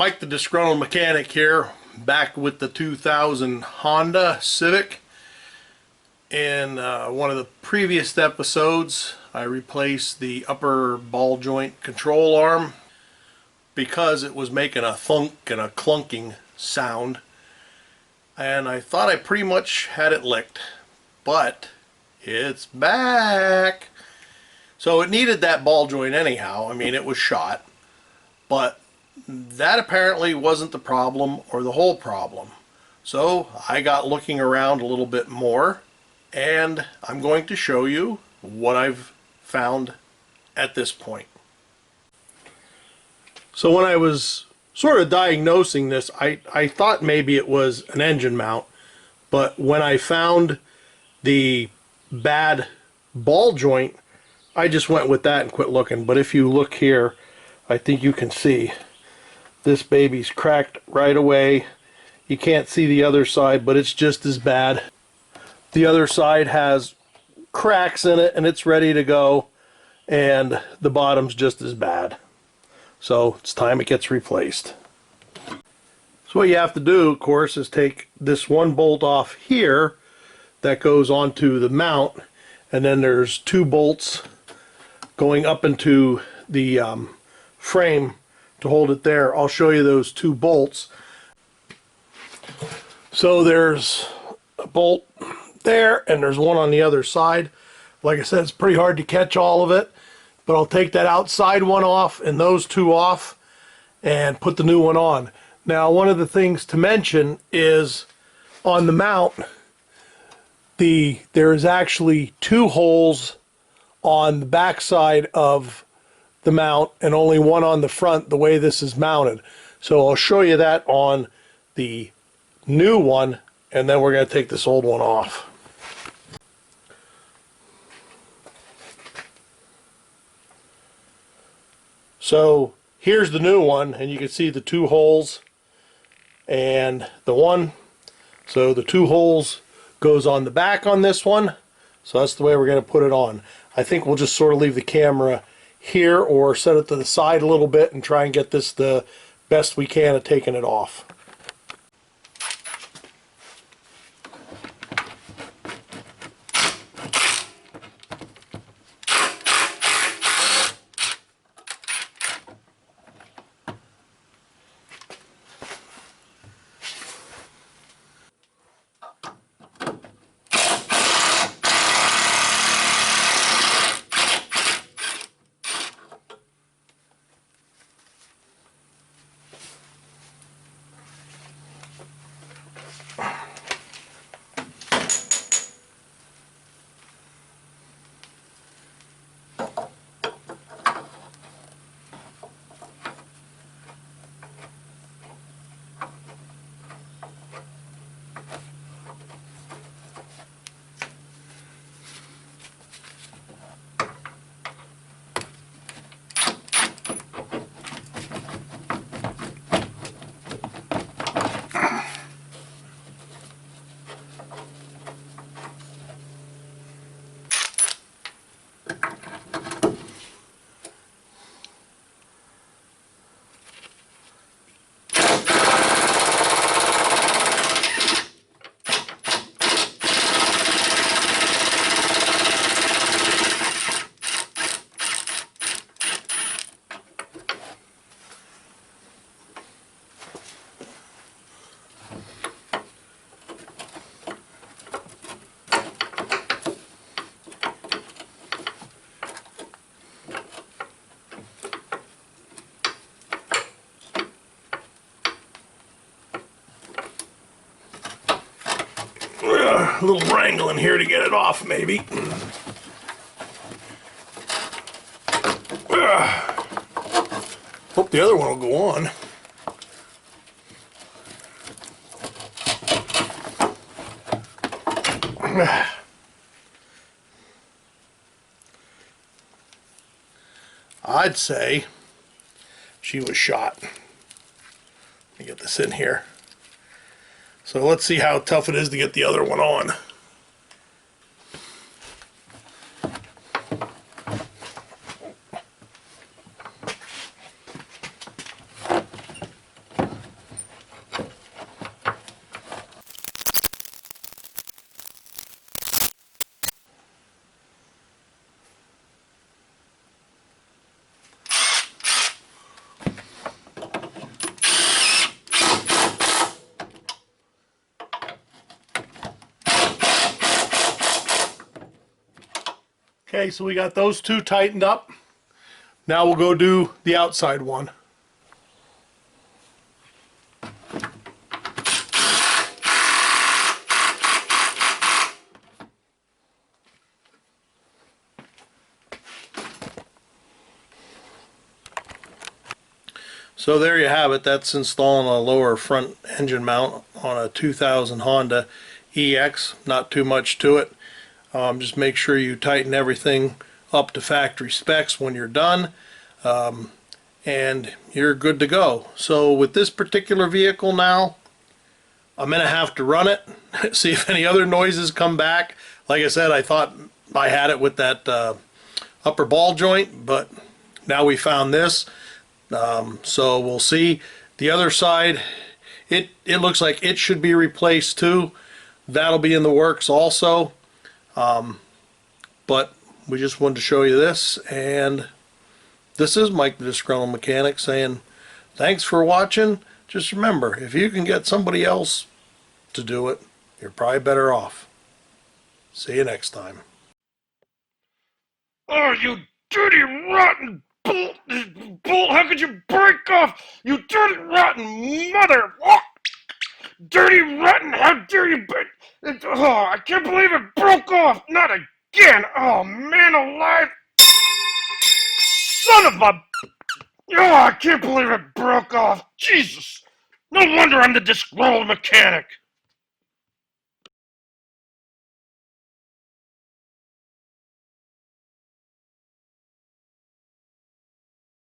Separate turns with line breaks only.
Mike the Disgruntled Mechanic here, back with the 2000 Honda Civic. In one of the previous episodes, I replaced the upper ball joint control arm because it was making a thunk and a clunking sound. And I thought I pretty much had it licked, but it's back. So it needed that ball joint anyhow. I mean, it was shot, but that apparently wasn't the problem or the whole problem. So I got looking around a little bit more, and I'm going to show you what I've found at this point. So when I was sort of diagnosing this, I thought maybe it was an engine mount, but when I found the bad ball joint, I just went with that and quit looking. But if you look here, I think you can see this baby's cracked right away. You can't see the other side, but it's just as bad. The other side has cracks in it and it's ready to go, and the bottom's just as bad. So it's time it gets replaced. So what you have to do, of course, is take this one bolt off here that goes onto the mount, and then there's two bolts going up into the frame to hold it there. I'll show you those two bolts. So there's a bolt there and there's one on the other side. Like I said, it's pretty hard to catch all of it, but I'll take that outside one off and those two off and put the new one on. Now, one of the things to mention is on the mount, there is actually two holes on the back side of the mount and only one on the front, the way this is mounted. So I'll show you that on the new one, and then we're going to take this old one off. So here's the new one, and you can see the two holes and the one. So the two holes goes on the back on this one. So that's the way we're going to put it on. I think we'll just sort of leave the camera here or set it to the side a little bit and try and get this the best we can at taking it off. A little wrangling here to get it off, maybe. Hope the other one will go on. I'd say she was shot. Let me get this in here. So let's see how tough it is to get the other one on. Okay, so we got those two tightened up. Now we'll go do the outside one. So there you have it. That's installing a lower front engine mount on a 2000 Honda EX. Not too much to it. Just make sure you tighten everything up to factory specs when you're done, and you're good to go. So with this particular vehicle now, I'm going to have to run it, see if any other noises come back. Like I said, I thought I had it with that upper ball joint, but now we found this. So we'll see. The other side, it looks like it should be replaced too. That'll be in the works also. But we just wanted to show you this, and this is Mike the Disgruntled Mechanic saying thanks for watching. Just remember, if you can get somebody else to do it, you're probably better off. See you next time.
Oh, you dirty, rotten bolt! How could you break off? You dirty, rotten mother! Oh, dirty, rotten! How dare you break? Oh, I can't believe it broke off! Not again! Oh, man alive! Son of a... Oh, I can't believe it broke off! Jesus! No wonder I'm the disgruntled mechanic!